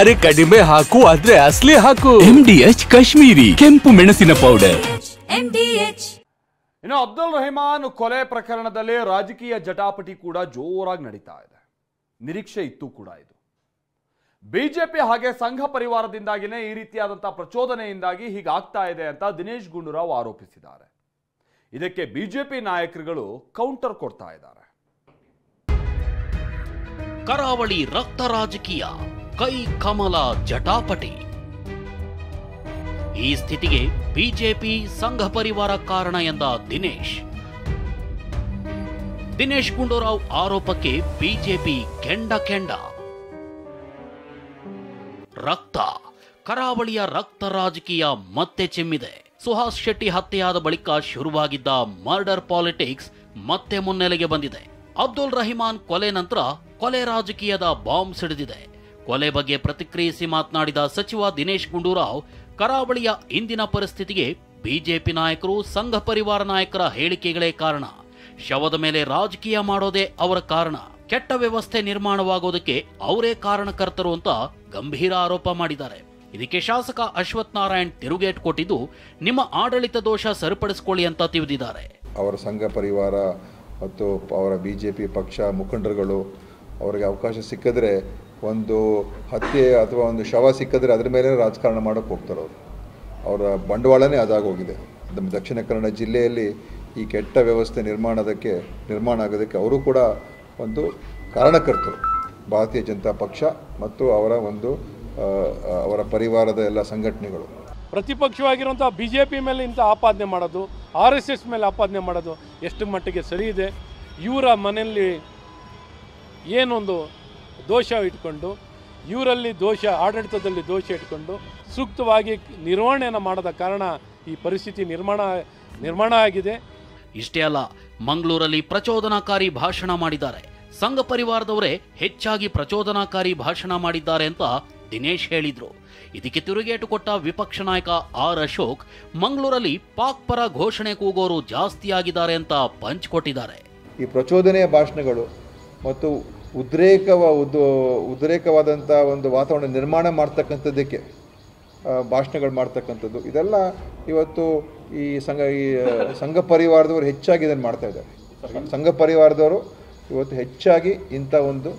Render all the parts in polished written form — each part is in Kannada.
ಅರೆ ಕಡಿಮೆ ಹಾಕು ಆದ್ರೆ ಅಸಲಿ ಹಾಕು. MDH ಕಾಶ್ಮೀರಿ ಕೆಂಪು ಮೆಣಸಿನ ಪೌಡರ್. ಇನ್ನು ಅಬ್ದುಲ್ ರೆಹಮಾನ್ ಕೊಲೆ ಪ್ರಕರಣದಲ್ಲಿ ರಾಜಕೀಯ ಜಟಾಪಟಿ ಕೂಡ ಜೋರಾಗಿ ನಡೀತಾ ಇದೆ. ನಿರೀಕ್ಷೆ ಇತ್ತು ಕೂಡ ಇದು. ಬಿಜೆಪಿ ಹಾಗೆ ಸಂಘ ಪರಿವಾರದಿಂದಾಗಿನೇ ಈ ರೀತಿಯಾದಂತಹ ಪ್ರಚೋದನೆಯಿಂದಾಗಿ ಹೀಗಾಗ್ತಾ ಇದೆ ಅಂತ ದಿನೇಶ್ ಗುಂಡೂರಾವ್ ಆರೋಪಿಸಿದ್ದಾರೆ. ಇದಕ್ಕೆ ಬಿಜೆಪಿ ನಾಯಕರುಗಳು ಕೌಂಟರ್ ಕೊಡ್ತಾ ಇದ್ದಾರೆ. ಕರಾವಳಿ ರಕ್ತ ರಾಜಕೀಯ, ಕೈ ಕಮಲ ಜಟಾಪಟಿ. ಈ ಸ್ಥಿತಿಗೆ ಬಿಜೆಪಿ ಸಂಘ ಪರಿವಾರ ಕಾರಣ ಎಂದ ದಿನೇಶ್ ಗುಂಡೂರಾವ್ ಆರೋಪಕ್ಕೆ ಬಿಜೆಪಿ ಕೆಂಡ. ರಕ್ತ, ಕರಾವಳಿಯ ರಕ್ತ ರಾಜಕೀಯ ಮತ್ತೆ ಚಿಮ್ಮಿದೆ. ಸುಹಾಸ್ ಶೆಟ್ಟಿ ಹತ್ಯೆಯಾದ ಬಳಿಕ ಶುರುವಾಗಿದ್ದ ಮರ್ಡರ್ ಪಾಲಿಟಿಕ್ಸ್ ಮತ್ತೆ ಮುನ್ನೆಲೆಗೆ ಬಂದಿದೆ. ಅಬ್ದುಲ್ ರೆಹಮಾನ್ ಕೊಲೆ ನಂತರ ಕೊಲೆ ರಾಜಕೀಯದ ಬಾಂಬ್ ಸಿಡಿದಿದೆ. ಕೊಲೆ ಬಗ್ಗೆ ಪ್ರತಿಕ್ರಿಯಿಸಿ ಮಾತನಾಡಿದ ಸಚಿವ ದಿನೇಶ್ ಗುಂಡೂರಾವ್, ಕರಾವಳಿಯ ಇಂದಿನ ಪರಿಸ್ಥಿತಿಗೆ ಬಿಜೆಪಿ ನಾಯಕರು ಸಂಘ ಪರಿವಾರ ನಾಯಕರ ಹೇಳಿಕೆಗಳೇ ಕಾರಣ. ಶವದ ಮೇಲೆ ರಾಜಕೀಯ ಮಾಡೋದೇ ಅವರ ಕಾರಣ. ಕೆಟ್ಟ ವ್ಯವಸ್ಥೆ ನಿರ್ಮಾಣವಾಗೋದಕ್ಕೆ ಅವರೇ ಕಾರಣಕರ್ತರು ಅಂತ ಗಂಭೀರ ಆರೋಪ ಮಾಡಿದ್ದಾರೆ. ಇದಕ್ಕೆ ಶಾಸಕ ಅಶ್ವಥ್ ನಾರಾಯಣ್ ತಿರುಗೇಟ್ ಕೊಟ್ಟಿದ್ದು, ನಿಮ್ಮ ಆಡಳಿತ ದೋಷ ಸರಿಪಡಿಸಿಕೊಳ್ಳಿ ಅಂತ ತಿಳಿದಿದ್ದಾರೆ. ಅವರ ಸಂಘ ಪರಿವಾರ ಮತ್ತು ಅವರ ಬಿಜೆಪಿ ಪಕ್ಷ ಮುಖಂಡರುಗಳು ಅವರಿಗೆ ಅವಕಾಶ ಸಿಕ್ಕಿದ್ರೆ, ಒಂದು ಹತ್ಯೆ ಅಥವಾ ಒಂದು ಶವ ಸಿಕ್ಕಿದ್ರೆ ಅದರ ಮೇಲೆ ರಾಜಕಾರಣ ಮಾಡೋಕ್ಕೆ ಹೋಗ್ತಾರೆ. ಅವರ ಬಂಡವಾಳನೇ ಅದಾಗೋಗಿದೆ. ನಮ್ಮ ದಕ್ಷಿಣ ಕನ್ನಡ ಜಿಲ್ಲೆಯಲ್ಲಿ ಈ ಕೆಟ್ಟ ವ್ಯವಸ್ಥೆ ನಿರ್ಮಾಣ ಆಗೋದಕ್ಕೆ ಅವರು ಕೂಡ ಒಂದು ಕಾರಣಕರ್ತರು. ಭಾರತೀಯ ಜನತಾ ಪಕ್ಷ ಮತ್ತು ಅವರ ಪರಿವಾರದ ಎಲ್ಲ ಸಂಘಟನೆಗಳು. ಪ್ರತಿಪಕ್ಷವಾಗಿರುವಂಥ ಬಿಜೆಪಿ ಮೇಲೆ ಇಂಥ ಆಪಾದನೆ ಮಾಡೋದು, RSS ಮೇಲೆ ಆಪಾದನೆ ಮಾಡೋದು ಎಷ್ಟು ಮಟ್ಟಿಗೆ ಸರಿ ಇದೆ? ಇವರ ಮನೆಯಲ್ಲಿ ಏನೊಂದು ದೋಷ ಇಟ್ಕೊಂಡು, ಇವರಲ್ಲಿ ಆಡಳಿತದಲ್ಲಿ ದೋಷ ಇಟ್ಕೊಂಡು ಸೂಕ್ತವಾಗಿ ನಿರ್ವಹಣೆಯನ್ನು ಮಾಡದ ಕಾರಣ ಈ ಪರಿಸ್ಥಿತಿ ನಿರ್ಮಾಣ ಆಗಿದೆ. ಇಷ್ಟೇ ಅಲ್ಲ, ಮಂಗಳೂರಲ್ಲಿ ಪ್ರಚೋದನಾಕಾರಿ ಭಾಷಣ ಮಾಡಿದ್ದಾರೆ. ಸಂಘ ಪರಿವಾರದವರೇ ಹೆಚ್ಚಾಗಿ ಪ್ರಚೋದನಾಕಾರಿ ಭಾಷಣ ಮಾಡಿದ್ದಾರೆ ಅಂತ ದಿನೇಶ್ ಹೇಳಿದ್ರು. ಇದಕ್ಕೆ ತಿರುಗೇಟು ಕೊಟ್ಟ ವಿಪಕ್ಷ ನಾಯಕ ಆರ್ ಅಶೋಕ್, ಮಂಗಳೂರಲ್ಲಿ ಪಾಕ್ ಪರ ಘೋಷಣೆ ಕೂಗೋರು ಜಾಸ್ತಿ ಆಗಿದ್ದಾರೆ ಅಂತ ಪಂಚ್ ಕೊಟ್ಟಿದ್ದಾರೆ. ಈ ಪ್ರಚೋದನೆಯ ಭಾಷಣಗಳು ಮತ್ತು ಉದ್ರೇಕವಾದಂಥ ಒಂದು ವಾತಾವರಣ ನಿರ್ಮಾಣ ಮಾಡ್ತಕ್ಕಂಥದ್ದಕ್ಕೆ ಭಾಷಣಗಳು ಮಾಡ್ತಕ್ಕಂಥದ್ದು, ಇದೆಲ್ಲ ಇವತ್ತು ಈ ಸಂಘ ಪರಿವಾರದವರು ಹೆಚ್ಚಾಗಿ ಇದನ್ನು ಮಾಡ್ತಾ ಇದ್ದಾರೆ. ಸಂಘ ಪರಿವಾರದವರು ಇವತ್ತು ಹೆಚ್ಚಾಗಿ ಇಂಥ ಒಂದು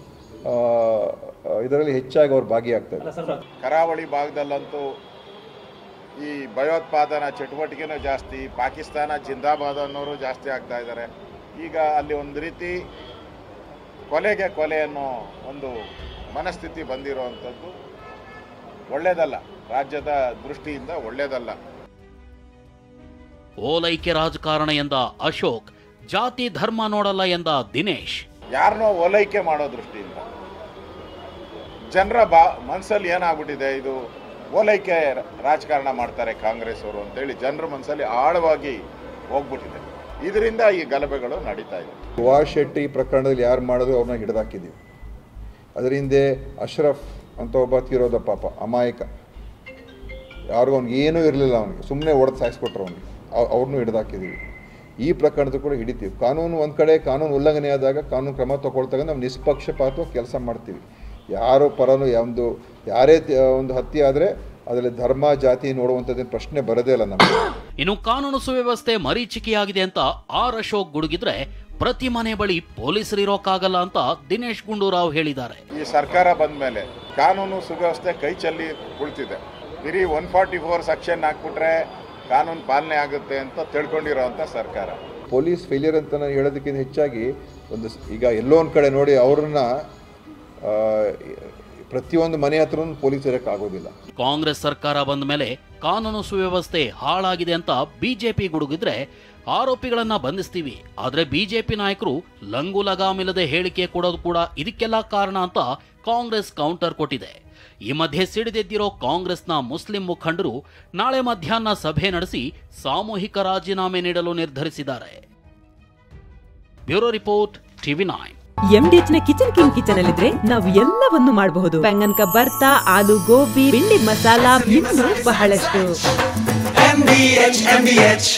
ಇದರಲ್ಲಿ ಹೆಚ್ಚಾಗಿ ಅವರು ಭಾಗಿಯಾಗ್ತಾ ಇದ್ದಾರೆ. ಕರಾವಳಿ ಭಾಗದಲ್ಲಂತೂ ಈ ಭಯೋತ್ಪಾದನಾ ಚಟುವಟಿಕೆನೂ ಜಾಸ್ತಿ, ಪಾಕಿಸ್ತಾನ ಜಿಂದಾಬಾದ್ ಅನ್ನೋರು ಜಾಸ್ತಿ ಆಗ್ತಾ ಇದ್ದಾರೆ. ಈಗ ಅಲ್ಲಿ ಒಂದು ರೀತಿ ಕೊಲೆಗೆ ಕೊಲೆ ಅನ್ನೋ ಒಂದು ಮನಸ್ಥಿತಿ ಬಂದಿರುವಂಥದ್ದು ಒಳ್ಳೆಯದಲ್ಲ, ರಾಜ್ಯದ ದೃಷ್ಟಿಯಿಂದ ಒಳ್ಳೆಯದಲ್ಲ. ಓಲೈಕೆ ರಾಜಕಾರಣ ಎಂದ ಅಶೋಕ್, ಜಾತಿ ಧರ್ಮ ನೋಡಲ್ಲ ಎಂದ ದಿನೇಶ್. ಯಾರನ್ನೋ ಓಲೈಕೆ ಮಾಡೋ ದೃಷ್ಟಿಯಿಂದ ಜನರ ಮನಸ್ಸಲ್ಲಿ ಏನಾಗ್ಬಿಟ್ಟಿದೆ, ಇದು ಓಲೈಕೆ ರಾಜಕಾರಣ ಮಾಡ್ತಾರೆ ಕಾಂಗ್ರೆಸ್ ಅವರು ಅಂತೇಳಿ ಜನರ ಮನಸ್ಸಲ್ಲಿ ಆಳವಾಗಿ ಹೋಗ್ಬಿಟ್ಟಿದೆ. ಇದರಿಂದ ಈ ಗಲಭೆಗಳು ನಡೀತಾ ಇದೆ. ಸುಹಾಸ್ ಶೆಟ್ಟಿ ಪ್ರಕರಣದಲ್ಲಿ ಯಾರು ಮಾಡಿದ್ರು ಅವ್ರನ್ನ ಹಿಡಿದಾಕಿದ್ದೀವಿ. ಅದರ ಹಿಂದೆ ಅಶ್ರಫ್ ಅಂತ ಒಬ್ಬ ತೀರೋದ ಪಾಪ ಅಮಾಯಕ, ಯಾರಿಗೂ ಅವ್ನಿಗೆ ಏನೂ ಇರಲಿಲ್ಲ, ಅವನಿಗೆ ಸುಮ್ಮನೆ ಹೊಡೆದು ಸಾಯಿಸ್ಕೊಟ್ರು ಅವನಿಗೆ, ಅವ್ರನ್ನೂ ಹಿಡಿದಾಕಿದ್ದೀವಿ. ಈ ಪ್ರಕರಣದ ಕೂಡ ಹಿಡಿತೀವಿ. ಕಾನೂನು ಒಂದು ಕಡೆ ಕಾನೂನು ಉಲ್ಲಂಘನೆ ಆದಾಗ ಕಾನೂನು ಕ್ರಮ ತಗೊಳ್ತಾಗ ನಾವು ನಿಷ್ಪಕ್ಷಪಾತವಾಗಿ ಕೆಲಸ ಮಾಡ್ತೀವಿ. ಯಾರೋ ಪರನೂ ಯಾರೇ ಒಂದು ಹತ್ಯೆ ಆದರೆ ಅದರಲ್ಲಿ ಧರ್ಮ ಜಾತಿ ನೋಡುವಂಥದ್ದು ಪ್ರಶ್ನೆ ಬರೋದೇ ಇಲ್ಲ ನಮಗೆ. ಇನ್ನು ಕಾನೂನು ಸುವ್ಯವಸ್ಥೆ ಮರೀಚಿಕೆಯಾಗಿದೆ ಅಂತ ಆರ್ ಅಶೋಕ್ ಗುಡುಗಿದ್ರೆ, ಪ್ರತಿ ಮನೆ ಬಳಿ ಪೊಲೀಸರಿರೋಕ್ಕಾಗಲ್ಲ ಅಂತ ದಿನೇಶ್ ಗುಂಡೂರಾವ್ ಹೇಳಿದ್ದಾರೆ. ಈ ಸರ್ಕಾರ ಬಂದ ಮೇಲೆ ಕಾನೂನು ಸುವ್ಯವಸ್ಥೆ ಕೈ ಚೆಲ್ಲಿ ಕುಳಿತಿದೆ. ಬರೀ 144 ಸೆಕ್ಷನ್ ಹಾಕ್ಬಿಟ್ರೆ ಕಾನೂನು ಪಾಲನೆ ಆಗುತ್ತೆ ಅಂತ ತಿಳ್ಕೊಂಡಿರೋಂಥ ಸರ್ಕಾರ. ಪೊಲೀಸ್ ಫೇಲಿಯರ್ ಅಂತ ನಾನು ಹೇಳೋದಕ್ಕಿಂತ ಹೆಚ್ಚಾಗಿ ಈಗ ಎಲ್ಲೋ ಒಂದು ಕಡೆ ನೋಡಿ ಅವ್ರನ್ನ ಪ್ರತಿಯೊಂದು ಮನೆ ಹತ್ರನೂ ಪೊಲೀಸ್ ಇರೋಕ್ಕಾಗೋದಿಲ್ಲ. ಕಾಂಗ್ರೆಸ್ ಸರ್ಕಾರ ಬಂದ ಮೇಲೆ ಕಾನೂನು ಸುವ್ಯವಸ್ಥೆ ಹಾಳಾಗಿದೆ ಅಂತ ಬಿಜೆಪಿ ಗುಡುಗಿದ್ರೆ, ಆರೋಪಿಗಳನ್ನ ಬಂಧಿಸ್ತೀವಿ, ಆದ್ರೆ ಬಿಜೆಪಿ ನಾಯಕರು ಲಂಗು ಲಗಾಮಿಲ್ಲದೆ ಹೇಳಿಕೆ ಕೊಡೋದು ಕೂಡ ಇದಕ್ಕೆಲ್ಲ ಕಾರಣ ಅಂತ ಕಾಂಗ್ರೆಸ್ ಕೌಂಟರ್ ಕೊಟ್ಟಿದೆ. ಈ ಮಧ್ಯೆ ಸಿಡಿದೆದ್ದಿರೋ ಕಾಂಗ್ರೆಸ್ನ ಮುಸ್ಲಿಂ ಮುಖಂಡರು ನಾಳೆ ಮಧ್ಯಾಹ್ನ ಸಭೆ ನಡೆಸಿ ಸಾಮೂಹಿಕ ರಾಜೀನಾಮೆ ನೀಡಲು ನಿರ್ಧರಿಸಿದ್ದಾರೆ. Bureau report, TV9. MDH ನ ಕಿಚನ್ ಅಲ್ಲಿದ್ರೆ ನಾವು ಎಲ್ಲವನ್ನು ಮಾಡಬಹುದು. ಬೆಂಗನ್ ಕಾ ಬರ್ತಾ, ಆಲೂ ಗೋಬಿ, ಭಿಂಡಿ ಮಸಾಲಾ, ಇನ್ನೂ ಬಹಳಷ್ಟು. MDH